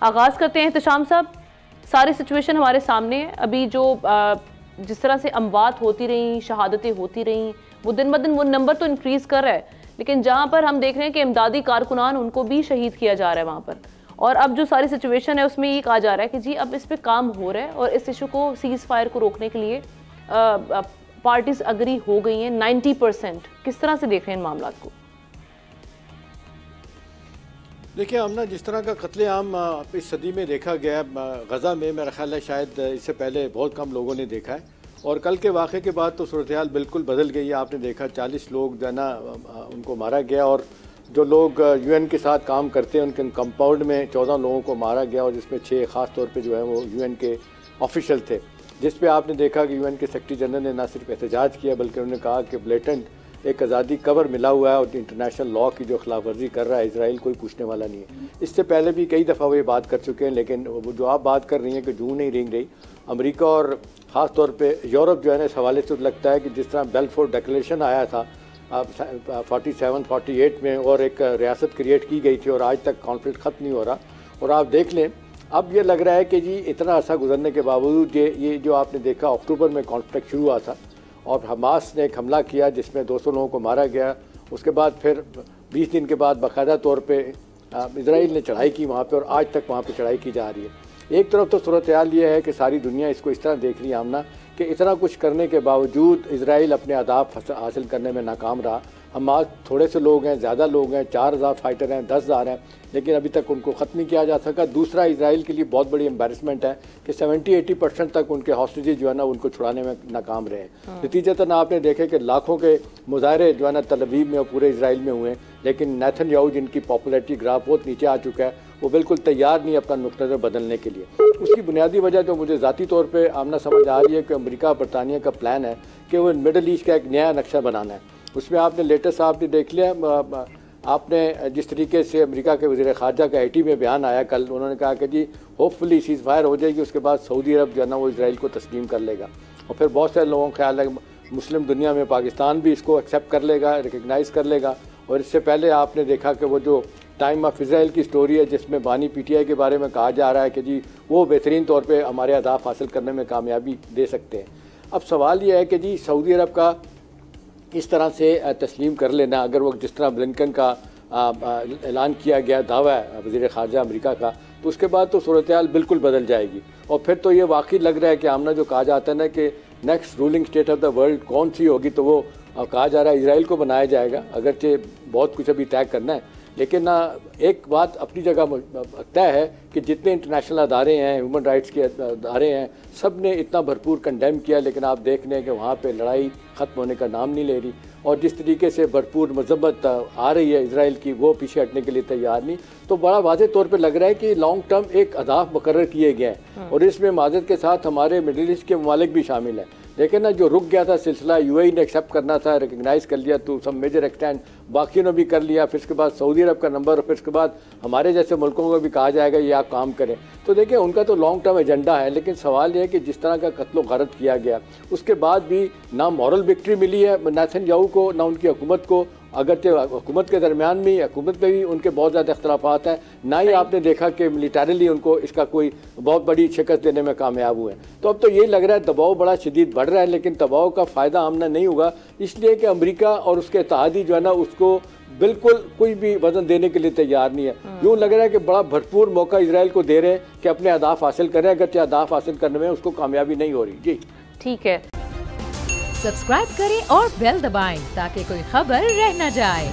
आगाज़ करते हैं एहतशाम साहब, सारी सिचुएशन हमारे सामने है। अभी जो जिस तरह से अमवात होती रही, शहादतें होती रही, वो दिन ब दिन वो नंबर तो इंक्रीज़ कर रहा है, लेकिन जहाँ पर हम देख रहे हैं कि इमदादी कारकुनान उनको भी शहीद किया जा रहा है वहाँ पर। और अब जो सारी सिचुएशन है उसमें ये कहा जा रहा है कि जी अब इस पर काम हो रहा है और इस इशू को सीज़ फायर को रोकने के लिए पार्टीज अग्री हो गई हैं 90%। किस तरह से देख रहे हैं इन मामला को? देखिए, हम ना जिस तरह का कत्लेआम इस सदी में देखा गया गज़ा में, मेरा ख्याल है शायद इससे पहले बहुत कम लोगों ने देखा है। और कल के वाक़े के बाद तो सूरत हाल बिल्कुल बदल गई है। आपने देखा 40 लोग जो है ना उनको मारा गया, और जो लोग यूएन के साथ काम करते हैं उनके कंपाउंड में 14 लोगों को मारा गया, और जिसमें 6 ख़ास तौर पे जो है वो यूएन के ऑफिशियल थे, जिस पे आपने देखा कि यूएन के सेक्रेटरी जनरल ने ना सिर्फ एहतजाज किया बल्कि उन्होंने कहा कि ब्लेटेंट एक आज़ादी कवर मिला हुआ है और इंटरनेशनल लॉ की जो खिलाफ वर्जी कर रहा है इसराइल, कोई पूछने वाला नहीं है। इससे पहले भी कई दफ़ा वो ये बात कर चुके हैं, लेकिन वो जो आप बात कर रही हैं कि जूं नहीं रेंग रही, अमेरिका और ख़ास तौर पे यूरोप जो है ना इस हवाले से लगता है कि जिस तरह बेल्फोर डिक्लेरेशन आया था 47-48 में और एक रियासत क्रिएट की गई थी और आज तक कॉन्फ्लिक्ट ख़त्म नहीं हो रहा। और आप देख लें, अब ये लग रहा है कि जी इतना अर्सा गुजरने के बावजूद ये जो आपने देखा अक्टूबर में कॉन्फ्लिक्ट शुरू हुआ था और हमास ने एक हमला किया जिसमें 200 लोगों को मारा गया। उसके बाद फिर 20 दिन के बाद बाकायदा तौर पे इजराइल ने चढ़ाई की वहाँ पे, और आज तक वहाँ पे चढ़ाई की जा रही है। एक तरफ तो सूरत हाल ये है कि सारी दुनिया इसको इस तरह देख रही है आमना कि इतना कुछ करने के बावजूद इजराइल अपने अहदाफ हासिल करने में नाकाम रहा। हमास थोड़े से लोग हैं, ज़्यादा लोग हैं, 4000 फाइटर हैं, 10,000 हैं, लेकिन अभी तक उनको ख़त्म नहीं किया जा सका। दूसरा, इजराइल के लिए बहुत बड़ी एम्बेरसमेंट है कि 70-80% तक उनके हॉस्टेजेस जो है ना उनको छुड़ाने में नाकाम रहे हैं। नतीजतन आपने देखे कि लाखों के मुजाहरे जो है ना तल अवीव में और पूरे इजराइल में हुए, लेकिन नेतन्याहू जिनकी पॉपुलैरिटी ग्राफ बहुत नीचे आ चुका है, वो बिल्कुल तैयार नहीं अपना नुक्ता नज़र बदलने के लिए। उसकी बुनियादी वजह जो मुझे ज़ाती तौर पर आमना समझ आ रही है कि अमेरिका बरतानिया का प्लान है कि वो मिडल ईस्ट का एक नया नक्शा बनाना है। उसमें आपने लेटेस्ट आपने देख लिया, आपने जिस तरीके से अमेरिका के वज़ीर ख़ारजा का आईटी में बयान आया कल, उन्होंने कहा कि जी होपफुली सीज़ फायर हो जाएगी, उसके बाद सऊदी अरब जो है ना वो इजराइल को तस्लीम कर लेगा। और फिर बहुत सारे लोगों का ख्याल है मुस्लिम दुनिया में पाकिस्तान भी इसको एक्सेप्ट कर लेगा, रिकगनाइज़ कर लेगा। और इससे पहले आपने देखा कि वो जो टाइम ऑफ इजराइल की स्टोरी है जिसमें बानी पीटीआई के बारे में कहा जा रहा है कि जी वो बेहतरीन तौर पर हमारे अहदाफ हासिल करने में कामयाबी दे सकते हैं। अब सवाल यह है कि जी सऊदी अरब का इस तरह से तस्लीम कर लेना, अगर वो जिस तरह ब्लिंकन का ऐलान किया गया दावा है वज़ीर ख़ारजा अमेरिका का, तो उसके बाद तो सूरत हाल बिल्कुल बदल जाएगी। और फिर तो ये वाकई लग रहा है कि आमना जो कहा जाता है ना कि next ruling state of the world कौन सी होगी, तो वो कहा जा रहा है इजराइल को बनाया जाएगा। अगरचे बहुत कुछ अभी तय करना है, लेकिन एक बात अपनी जगह तय है कि जितने इंटरनेशनल अदारे हैं, ह्यूमन राइट्स के अदारे हैं, सब ने इतना भरपूर कंडेम किया, लेकिन आप देख लें कि वहाँ पे लड़ाई ख़त्म होने का नाम नहीं ले रही। और जिस तरीके से भरपूर मज़म्मत आ रही है इजराइल की, वो पीछे हटने के लिए तैयार नहीं। तो बड़ा वाज़े तौर पे लग रहा है कि लॉन्ग टर्म एक अहदाफ मुकर्रर किए गए हैं, और इसमें माज़रत के साथ हमारे मिडिल ईस्ट के ममालिक भी शामिल हैं। लेकिन ना जो रुक गया था सिलसिला, यूएई ने एक्सेप्ट करना था, रिकगनाइज़ कर लिया तो सब मेजर एक्सटेंड, बाकियों ने भी कर लिया, फिर उसके बाद सऊदी अरब का नंबर, और फिर उसके बाद हमारे जैसे मुल्कों को भी कहा जाएगा ये आप काम करें। तो देखिए उनका तो लॉन्ग टर्म एजेंडा है, लेकिन सवाल यह है कि जिस तरह का कत्लो गारत किया गया उसके बाद भी ना मॉरल विक्ट्री मिली है नेतन्याहू को, ना उनकी हुकूमत को। अगरचे हुकूमत के दरमियान भी, हुकूमत में भी उनके बहुत ज़्यादा इख्तलाफात हैं, ना ही आपने देखा कि मिलिटरीली उनको इसका कोई बहुत बड़ी शिकस्त देने में कामयाब हुए। तो अब तो यही लग रहा है दबाव बड़ा शदीद बढ़ रहा है, लेकिन दबाव का फ़ायदा आमना नहीं होगा, इसलिए कि अमेरिका और उसके इत्तेहादी जो है ना उसको बिल्कुल कोई भी वजन देने के लिए तैयार नहीं है। यूँ लग रहा है कि बड़ा भरपूर मौका इजराइल को दे रहे हैं कि अपने अहदाफ हासिल करें, अगरचे अहदाफ हासिल करने में उसको कामयाबी नहीं हो रही। जी ठीक है, सब्सक्राइब करें और बेल दबाएं ताकि कोई खबर रह न जाए।